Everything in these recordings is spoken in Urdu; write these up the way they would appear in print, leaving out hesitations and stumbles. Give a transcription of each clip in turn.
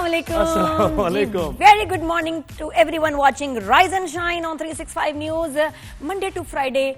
Assalamu alaikum. Very good morning to everyone watching Rise and Shine on 365 News. Monday to Friday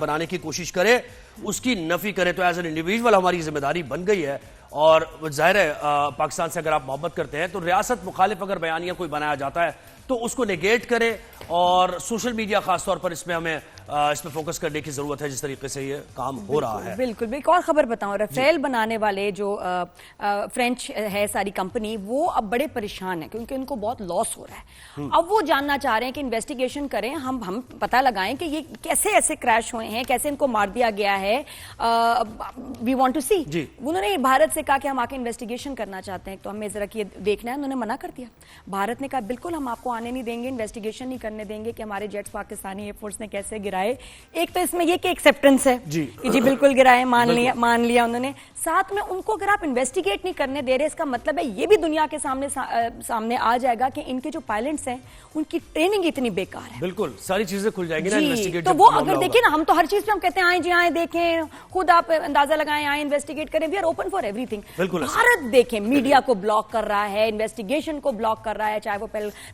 بنانے کی کوشش کرے اس کی نفی کرے. تو ایز این انڈیویجول ہماری ذمہ داری بن گئی ہے، اور ظاہر ہے پاکستان سے اگر آپ محبت کرتے ہیں تو ریاست مخالف اگر بیانیہ کوئی بنایا جاتا ہے تو اس کو نیگیٹ کرے. اور سوشل میڈیا خاص طور پر اس میں ہمیں اس پہ فوکس کرنے کی ضرورت ہے جس طریقے سے یہ کام ہو رہا ہے. بالکل. ایک اور خبر بتاؤں، رافیل بنانے والے جو فرینچ ہے ساری کمپنی، وہ اب بڑے پریشان ہیں کیونکہ ان کو بہت لاس ہو رہا ہے. اب وہ جاننا چاہ رہے ہیں کہ انویسٹیگیشن کریں، ہم پتہ لگائیں کہ یہ کیسے ایسے کریش ہوئے ہیں، کیسے ان کو مار دیا گیا ہے. وی وانٹ ٹو سی. انہوں نے بھارت سے کہا کہ ہم آ کے انویسٹیگیشن کرنا چاہتے ہیں، تو ہمیں ذرا یہ دیکھنا ہے. انہوں نے منع کر دیا. بھارت نے کہا بالکل ہم آپ کو آنے نہیں دیں گے، انویسٹیگیشن نہیں کرنے دیں گے کہ ہمارے جیٹس پاکستانی ایئر فورس نے کیسے گرائے. ایک تو اس میں یہ کہ ایکسیپٹنس ہے کہ جی بالکل گرائے، مان لیا انہوں نے. ساتھ میں ان کو اگر آپ انویسٹیگیٹ نہیں کرنے دے رہے، اس کا مطلب ہے یہ بھی دنیا کے سامنے آ جائے گا کہ ان کے جو پائلٹس ہیں ان کی ٹریننگ اتنی بیکار ہے. بالکل ساری چیزیں کھل جائیں گی نا انویسٹیگیٹ. تو وہ اگر دیکھیں نا، ہم تو ہر چیز پہ ہم کہتے ہیں آئیں جی آئیں دیکھیں، خود آپ اندازہ لگائیں، آئیں انویسٹیگیٹ کریں. وی آر اوپن فار ایوری تھنگ. بھارت دیکھیں میڈیا کو بلاک کر رہا ہے، انویسٹیگیشن کو بلاک کر رہا ہے، چاہے وہ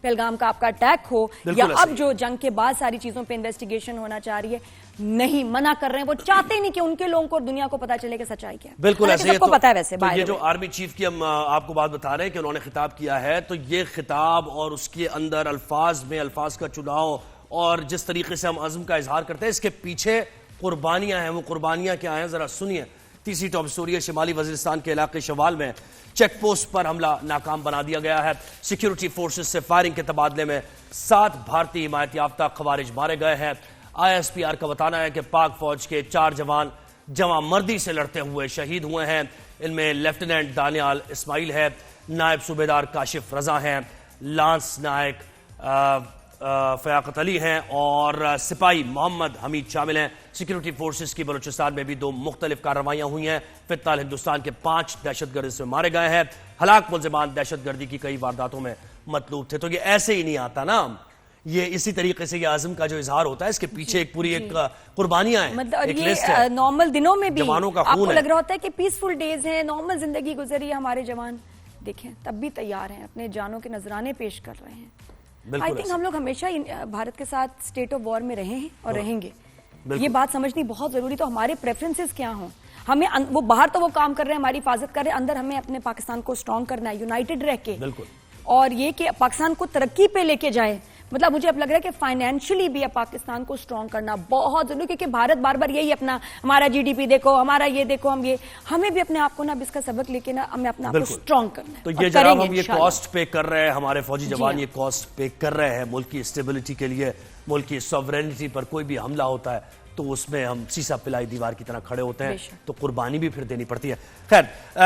پہلگام کا آپ کا اٹیک ہو یا اب جو جنگ کے بعد ساری چیزوں پہ انویسٹیگیشن ہونا چاہ رہی ہے. نہیں، منع کر رہے ہیں. وہ چاہتے نہیں کہ ان کے لوگوں کو دنیا کو پتا چلے کہ سچائی کیا ہے. بالکل ایسے ہی. سب کو پتا ہے ویسے. یہ جو آرمی چیف کی ہم آپ کو بات بتا رہے ہیں کہ انہوں نے خطاب کیا ہے، تو یہ خطاب اور اس کے اندر الفاظ میں الفاظ کا چناؤ اور جس طریقے سے ہم عزم کا اظہار کرتے ہیں، اس کے پیچھے قربانیاں ہیں. وہ قربانیاں کیا ہیں ذرا سنیے. تیسری ٹاپ سٹوری ہے، شمالی وزیرستان کے علاقے شوال میں چیک پوسٹ پر حملہ ناکام بنا دیا گیا ہے. سیکیورٹی فورسز سے فائرنگ کے تبادلے میں 7 بھارتی حمایت یافتہ خوارج مارے گئے ہیں. ISPR کا بتانا ہے کہ پاک فوج کے 4 جوان جواں مردی سے لڑتے ہوئے شہید ہوئے ہیں. ان میں لیفٹیننٹ دانیال اسماعیل ہے، نائب صوبیدار کاشف رضا ہیں، لانس نائک فیاقت علی ہیں اور سپاہی محمد حمید شامل ہیں. سیکیورٹی فورسز کی بلوچستان میں بھی 2 مختلف کارروائیاں ہوئی ہیں. فی الحال ہندوستان کے 5 دہشت گرد اس میں مارے گئے ہیں. ہلاک ملزمان دہشت گردی کی کئی وارداتوں میں مطلوب تھے. تو یہ ایسے ہی نہیں آتا نا، یہ اسی طریقے سے یہ عزم کا جو اظہار ہوتا ہے، اس کے پیچھے ایک پوری ایک قربانیاں ہیں. مطلب یہ نارمل دنوں میں بھی آپ کو لگ رہا ہوتا ہے کہ پیسفل ڈیز ہیں، نارمل زندگی گزری ہے. ہمارے جوان دیکھیں تب بھی تیار ہیں، اپنے جانوں کے نذرانے پیش کر رہے ہیں. آئی تھنک ہم لوگ ہمیشہ بھارت کے ساتھ اسٹیٹ آف وار میں رہے ہیں اور رہیں گے. یہ بات سمجھنی بہت ضروری. تو ہمارے پریفرنسز کیا ہوں، ہمیں وہ باہر تو وہ کام کر رہے ہیں، ہماری حفاظت کر رہے ہیں، اندر ہمیں اپنے پاکستان کو اسٹرانگ کرنا ہے، یونائٹڈ رہ کے. اور یہ کہ پاکستان کو ترقی پہ لے کے جائے. مطلب مجھے اب لگ رہا ہے کہ فائنینشلی بھی اب پاکستان کو اسٹرانگ کرنا بہت ضروری، کیونکہ بھارت بار بار یہی اپنا ہمارا GDP دیکھو، ہمارا یہ دیکھو، ہمیں بھی اپنے آپ کو نا اس کا سبق لے کے نا ہمیں اپنا آپ کو اسٹرانگ کرنا ہے. تو یہ جناب ہم یہ کاسٹ پے کر رہے ہیں، ہمارے فوجی جوان یہ کاسٹ پے کر رہے ہیں ملک کی اسٹیبلٹی کے لیے. ملک کی سوورینٹی پر کوئی بھی حملہ ہوتا ہے تو اس میں ہم سیسا پلائی دیوار کی طرح کھڑے ہوتے ہیں، تو قربانی بھی پھر دینی پڑتی ہے. خیر،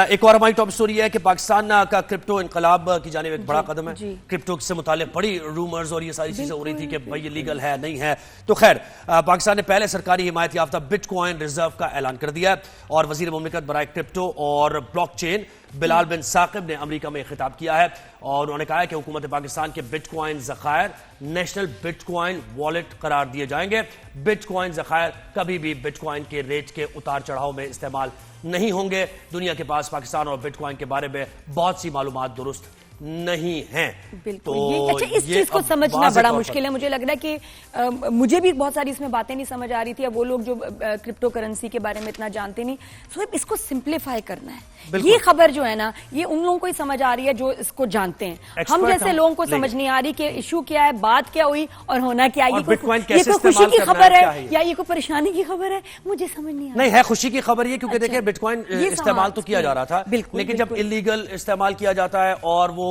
ایک اور ہماری ٹاپ سٹوری ہے کہ پاکستان کا کرپٹو انقلاب کی جانب ایک بڑا قدم ہے. کرپٹو سے متعلق بڑی رومرز اور یہ ساری چیزیں ہو رہی تھی کہ بھائی یہ لیگل ہے نہیں ہے. تو خیر، پاکستان نے پہلے سرکاری حمایت یافتہ بٹ کوائن ریزرو کا اعلان کر دیا ہے، اور وزیر مملکت برائے کرپٹو اور بلاک چین بلال بن ثاقب نے امریکہ میں خطاب کیا ہے، اور انہوں نے کہا ہے کہ حکومت پاکستان کے بٹ کوائن ذخائر نیشنل بٹ کوائن والیٹ قرار دیے جائیں گے. بٹ کوائن ذخائر کبھی بھی بٹ کوائن کے ریٹ کے اتار چڑھاؤ میں استعمال نہیں ہوں گے. دنیا کے پاس پاکستان اور بٹ کوائن کے بارے میں بہت سی معلومات درست نہیں ہیں. بالکل. اچھا، اس چیز کو سمجھنا بڑا مشکل ہے. مجھے لگ رہا ہے کہ مجھے بھی بہت ساری اس میں باتیں نہیں سمجھ آ رہی تھی. وہ لوگ جو کرپٹو کرنسی کے بارے میں اتنا جانتے نہیں، سو اس کو سمپلیفائی کرنا ہے. یہ خبر جو ہے نا، یہ ان لوگوں کو ہی سمجھ آ رہی ہے جو اس کو جانتے ہیں. ہم جیسے لوگوں کو سمجھ نہیں آ رہی کہ ایشو کیا ہے، بات کیا ہوئی اور ہونا کیا. یہ کوئی خوشی کی خبر ہے یا یہ کوئی پریشانی کی خبر ہے، مجھے سمجھ نہیں آ رہا. نہیں ہے خوشی کی خبر یہ، کیونکہ دیکھیں بٹ کوائن استعمال تو کیا جا رہا تھا، لیکن جب انلیگل استعمال کیا جاتا ہے اور وہ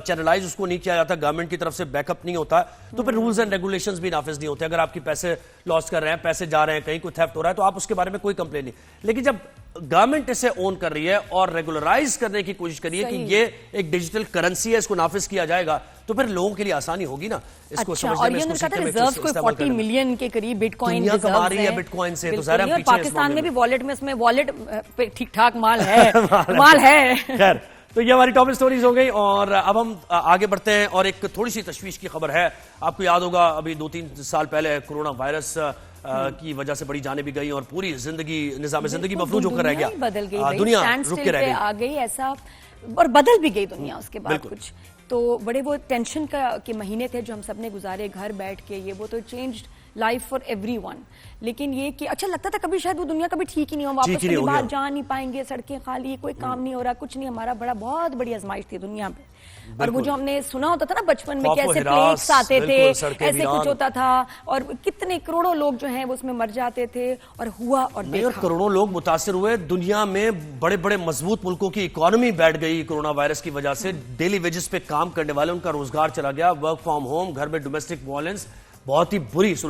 چینلائز اس کو نہیں کیا جاتا، گورنمنٹ کی طرف سے بیک اپ نہیں ہوتا، تو پھر رولز اینڈ ریگولیشنز بھی نافذ نہیں ہوتے. اگر آپ کی پیسے لاس کر رہے ہیں، پیسے جا رہے ہیں، کہیں کوئی تھیفٹ ہو رہا ہے، تو آپ اس کے بارے میں کوئی کمپلین نہیں. لیکن جب گورنمنٹ اسے اون کر رہی ہے اور ریگولرائز کرنے کی کوشش کر رہی ہے کہ یہ ایک ڈیجیٹل کرنسی ہے، اس کو نافذ کیا جائے گا، تو پھر لوگوں کے لیے آسانی ہوگی نا اس کو سمجھنے میں. اس کو ریزروز کوئی 40 ملین کے قریب بٹ کوائن ریزروز کما رہی ہے بٹ کوائن سے، تو ظاہر ہے پیچھے پاکستان میں بھی والیٹ میں اس میں والیٹ پہ ٹھیک ٹھاک مال ہے. خیر، تو یہ ہماری ٹاپ سٹوریز ہو گئی، اور اب ہم آگے بڑھتے ہیں. اور ایک تھوڑی سی تشویش کی خبر ہے. آپ کو یاد ہوگا ابھی 2-3 سال پہلے کورونا وائرس کی وجہ سے بڑی جانیں بھی گئی اور پوری زندگی، نظام زندگی مفلوج ہو کر رہ گیا. بدل گئی، دنیا رک کے رہ گئی، آ گئی ایسا، اور بدل بھی گئی دنیا اس کے بعد کچھ. تو بڑے وہ ٹینشن کے مہینے تھے جو ہم سب نے گزارے گھر بیٹھ کے, یہ وہ تو changed life for every one. لیکن یہ کہ اچھا لگتا تھا کبھی شاید وہ دنیا کبھی ٹھیک ہی نہیں ہو, واپس کبھی باہر جا نہیں پائیں گے, سڑکیں خالی, کوئی کام نہیں ہو رہا, کچھ نہیں. ہمارا بہت بڑی آزمائش تھی دنیا پہ. اور وہ جو ہم نے سنا ہوتا تھا نا بچپن میں, کیسے پلیگس آتے تھے, ایسے کچھ ہوتا تھا, اور کتنے کروڑوں لوگ جو ہیں وہ اس میں مر جاتے تھے, اور ہوا اور دیکھا. کروڑوں لوگ متاثر ہوئے. دنیا میں بڑے بڑے مضبوط ملکوں کی اکانومی بیٹھ گئی کورونا وائرس کی وجہ سے. ڈیلی ویجز پہ کام کرنے والے, ان کا روزگار چلا گیا. ورک فرام ہوم, گھر میں ڈومیسٹک وائلنس, بہت ہی بری صورت